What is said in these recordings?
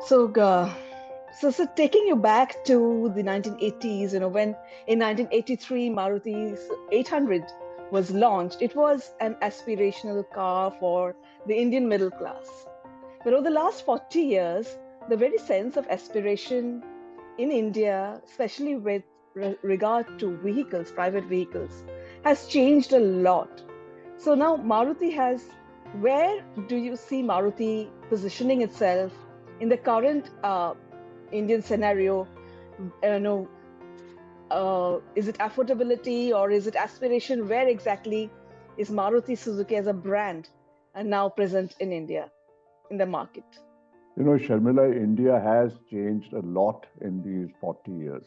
So, so taking you back to the 1980s, when in 1983 Maruti's 800 was launched, it was an aspirational car for the Indian middle class. But over the last 40 years, the very sense of aspiration in India, especially with regard to vehicles, private vehicles, has changed a lot. So now Maruti has, where do you see Maruti positioning itself in the current Indian scenario? You know, is it affordability or is it aspiration? Where exactly is Maruti Suzuki as a brand and now present in India in the market? Sharmila, India has changed a lot in these 40 years.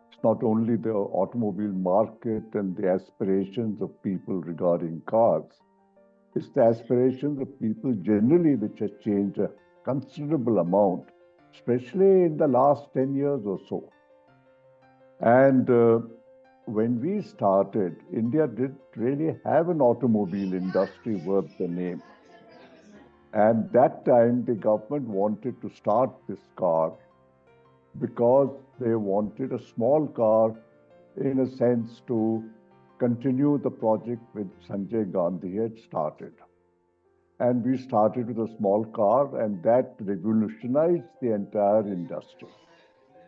It's not only the automobile market and the aspirations of people regarding cars, it's the aspirations of people generally which has changed a considerable amount, especially in the last 10 years or so. And when we started, India didn't really have an automobile industry worth the name. And that time, the government wanted to start this car because they wanted a small car, in a sense, to continue the project which Sanjay Gandhi had started. And we started with a small car, and that revolutionized the entire industry.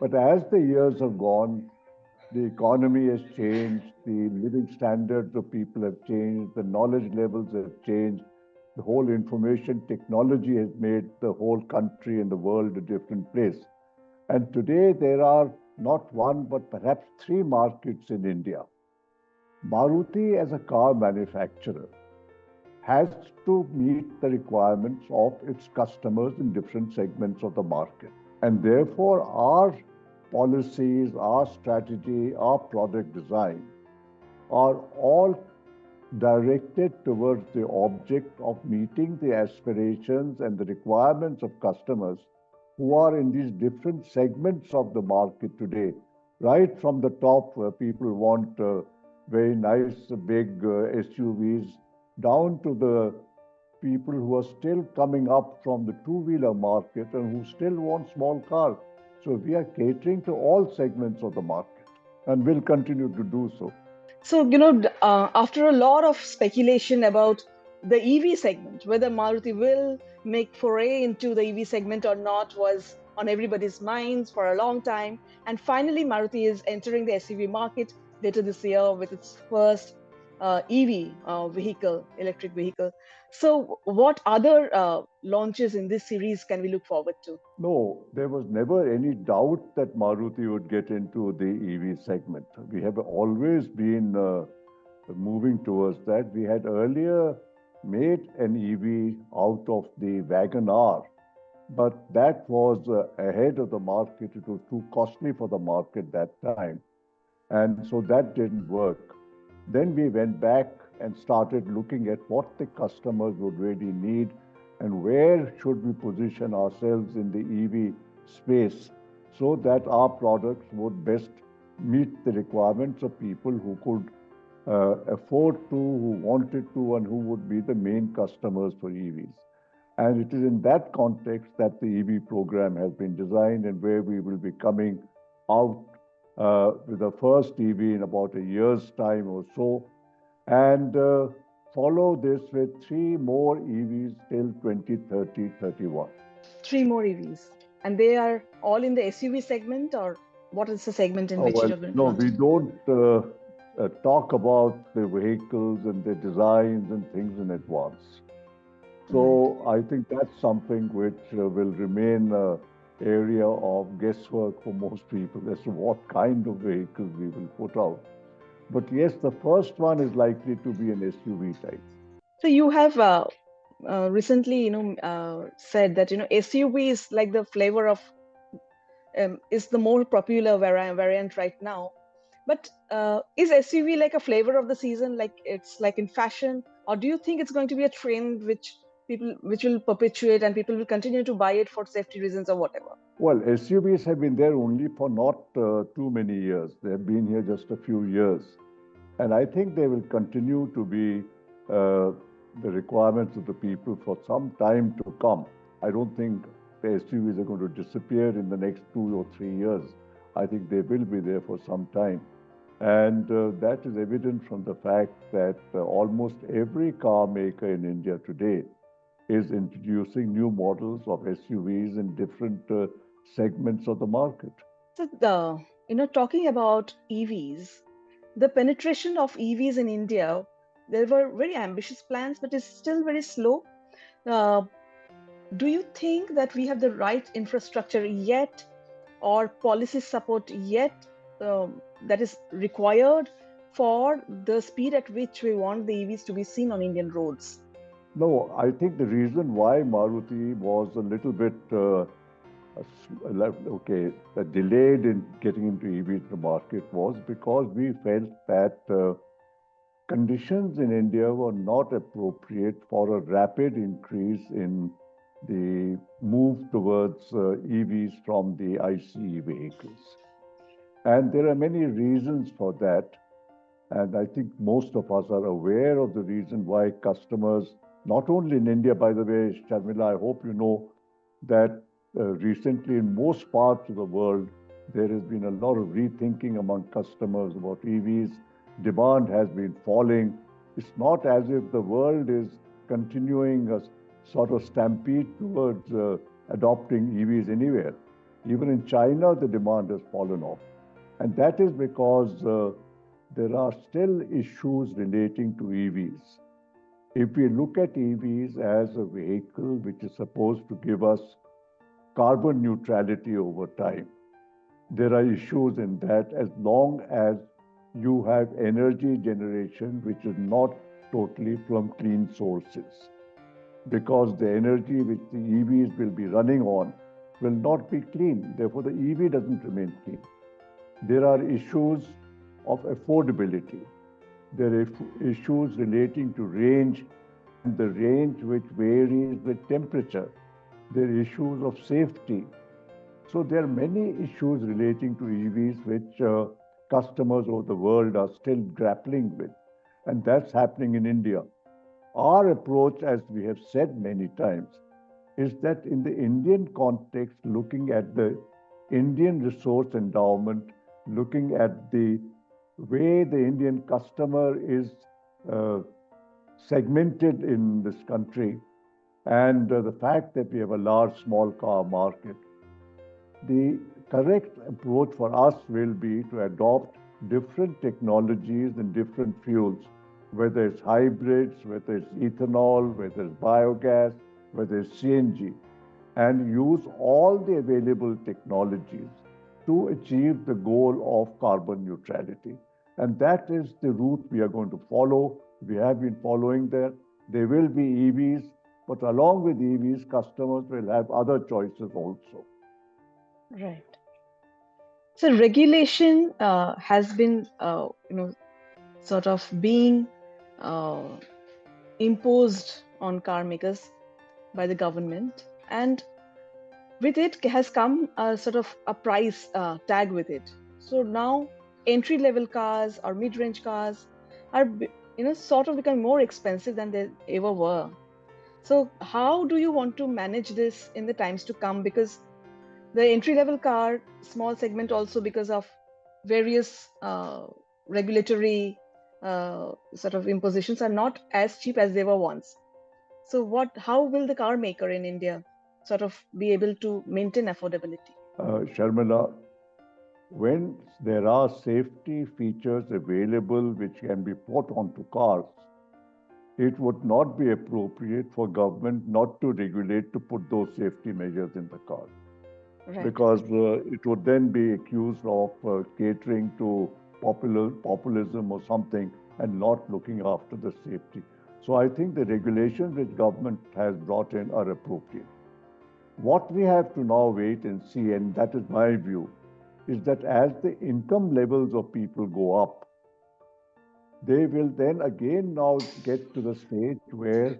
But as the years have gone, the economy has changed, the living standards of people have changed, the knowledge levels have changed, the whole information technology has made the whole country and the world a different place. And today there are not one, but perhaps three markets in India. Maruti, as a car manufacturer, has to meet the requirements of its customers in different segments of the market. And therefore, our policies, our strategy, our product design are all directed towards the object of meeting the aspirations and the requirements of customers who are in these different segments of the market today. Right from the top, where people want very nice, big SUVs, down to the people who are still coming up from the two-wheeler market and who still want small cars. So we are catering to all segments of the market and will continue to do so. So, after a lot of speculation about the EV segment, whether Maruti will make foray into the EV segment or not was on everybody's minds for a long time. And finally, Maruti is entering the SUV market later this year with its first EV vehicle, electric vehicle. So, what other launches in this series can we look forward to? No, there was never any doubt that Maruti would get into the EV segment. We have always been moving towards that. We had earlier made an EV out of the Wagon R, but that was ahead of the market. It was too costly for the market that time. And so that didn't work. Then we went back and started looking at what the customers would really need and where should we position ourselves in the EV space so that our products would best meet the requirements of people who could afford to, who wanted to, and who would be the main customers for EVs. And it is in that context that the EV program has been designed and where we will be coming out with the first EV in about a year's time or so, and follow this with three more EVs till 2030, 31. Three more EVs. And they are all in the SUV segment, or what is the segment in Oh, which well, you're going to no, launch we it? don't talk about the vehicles and the designs and things in advance. Right. So I think that's something which will remain an area of guesswork for most people as to what kind of vehicles we will put out. But yes, the first one is likely to be an SUV type. So you have recently, said that SUV is like the flavor of is the more popular variant right now. But is SUV like a flavor of the season, like it's like in fashion, or do you think it's going to be a trend which will perpetuate and people will continue to buy it for safety reasons or whatever? Well, SUVs have been there only for not too many years. They have been here just a few years. And I think they will continue to be the requirements of the people for some time to come. I don't think the SUVs are going to disappear in the next 2 or 3 years. I think they will be there for some time. And that is evident from the fact that almost every car maker in India today is introducing new models of SUVs in different segments of the market. So, talking about EVs, the penetration of EVs in India, there were very ambitious plans, but it's still very slow. Uh, do you think that we have the right infrastructure yet, or policy support yet, that is required for the speed at which we want the EVs to be seen on Indian roads? No, I think the reason why Maruti was a little bit delayed in getting into EV in the market was because we felt that conditions in India were not appropriate for a rapid increase in the move towards EVs from the ICE vehicles. And there are many reasons for that. And I think most of us are aware of the reason why customers, not only in India, by the way, Sharmila, I hope you know that recently in most parts of the world, there has been a lot of rethinking among customers about EVs. Demand has been falling. It's not as if the world is continuing a sort of stampede towards adopting EVs anywhere. Even in China, the demand has fallen off. And that is because there are still issues relating to EVs. If we look at EVs as a vehicle which is supposed to give us carbon neutrality over time, there are issues in that as long as you have energy generation which is not totally from clean sources. Because the energy which the EVs will be running on will not be clean. Therefore, the EV doesn't remain clean. There are issues of affordability. There are issues relating to range and the range which varies with temperature. There are issues of safety. So there are many issues relating to EVs which customers over the world are still grappling with. And that's happening in India. Our approach, as we have said many times, is that in the Indian context, looking at the Indian resource endowment, looking at the way the Indian customer is uh, segmented in this country, and the fact that we have a large small car market, the correct approach for us will be to adopt different technologies and different fuels, whether it's hybrids, whether it's ethanol, whether it's biogas, whether it's CNG, and use all the available technologies to achieve the goal of carbon neutrality. And that is the route we are going to follow. We have been following there. There will be EVs, but along with EVs, customers will have other choices also. Right. So regulation has been, sort of being uh, imposed on car makers by the government, and with it has come a sort of a price tag with it. So now entry level cars or mid range cars are sort of becoming more expensive than they ever were. So how do you want to manage this in the times to come? Because the entry level car small segment, also because of various regulatory sort of impositions, are not as cheap as they were once. So how will the car maker in India sort of be able to maintain affordability? Sharmila, when there are safety features available which can be put onto cars, it would not be appropriate for government not to regulate to put those safety measures in the cars, Right. because it would then be accused of catering to populism or something and not looking after the safety. So I think the regulations which government has brought in are appropriate. What we have to now wait and see, and that is my view, is that as the income levels of people go up, they will then again now get to the stage where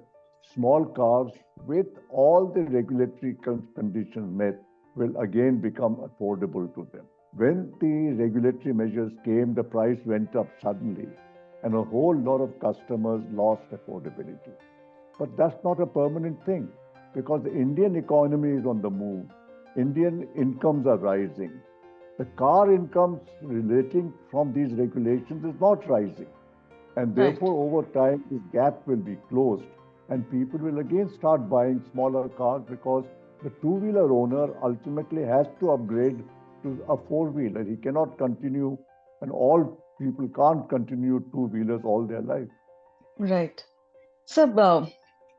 small cars with all the regulatory conditions met will again become affordable to them. When the regulatory measures came, the price went up suddenly, and a whole lot of customers lost affordability. But that's not a permanent thing. because the Indian economy is on the move. Indian incomes are rising. The car incomes relating from these regulations is not rising. And Right. therefore, over time, this gap will be closed and people will again start buying smaller cars because the two-wheeler owner ultimately has to upgrade to a four-wheeler. He cannot continue, and all people can't continue two-wheelers all their life. Right. So,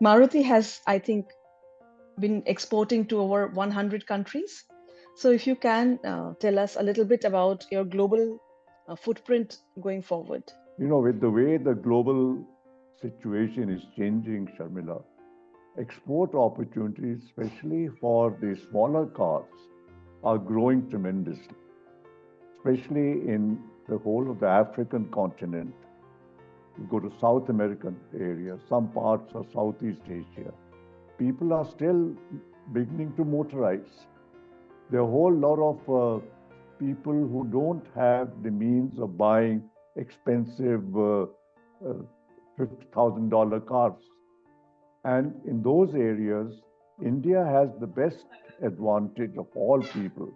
Maruti has, I think, been exporting to over 100 countries. So, if you can tell us a little bit about your global footprint going forward. With the way the global situation is changing, Sharmila, export opportunities, especially for the smaller cars, are growing tremendously, especially in the whole of the African continent. You go to South American area, some parts of Southeast Asia. People are still beginning to motorize. There are a whole lot of people who don't have the means of buying expensive $50,000 cars. And in those areas, India has the best advantage of all people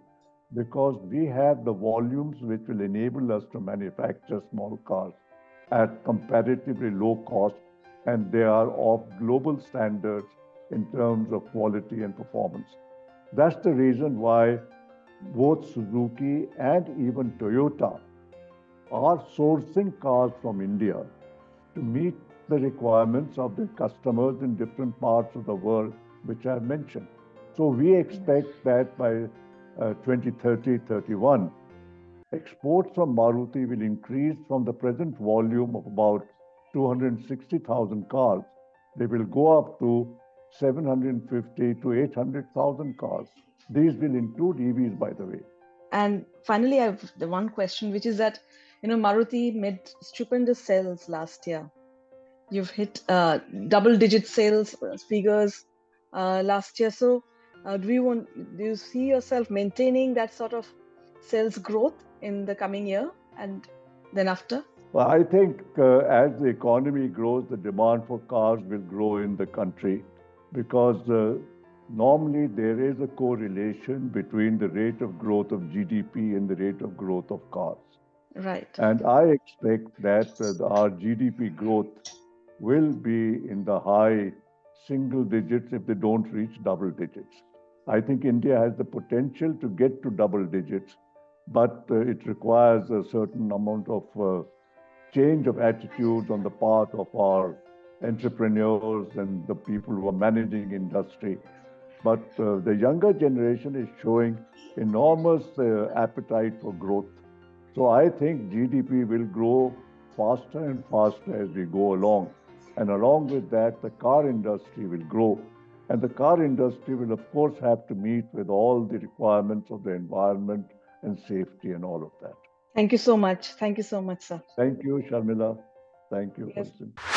because we have the volumes which will enable us to manufacture small cars at comparatively low cost, and they are of global standards in terms of quality and performance. That's the reason why both Suzuki and even Toyota are sourcing cars from India to meet the requirements of the customers in different parts of the world, which I mentioned. So we expect that by 2030, 31, exports from Maruti will increase from the present volume of about 260,000 cars. They will go up to 750 to 800,000 cars. These will include EVs, by the way. And finally, I have the one question, which is that, Maruti made stupendous sales last year. You've hit double-digit sales figures last year. So, do you see yourself maintaining that sort of sales growth in the coming year and then after? Well, I think as the economy grows, the demand for cars will grow in the country because normally there is a correlation between the rate of growth of GDP and the rate of growth of cars. Right. And I expect that our GDP growth will be in the high single digits if they don't reach double digits. I think India has the potential to get to double digits, but it requires a certain amount of change of attitudes on the part of our entrepreneurs and the people who are managing industry. But the younger generation is showing enormous appetite for growth. So I think GDP will grow faster and faster as we go along. And along with that, the car industry will grow. And the car industry will, of course, have to meet with all the requirements of the environment and safety and all of that. Thank you so much. Thank you so much, sir. Thank you, Sharmila. Thank you for Yes. listening.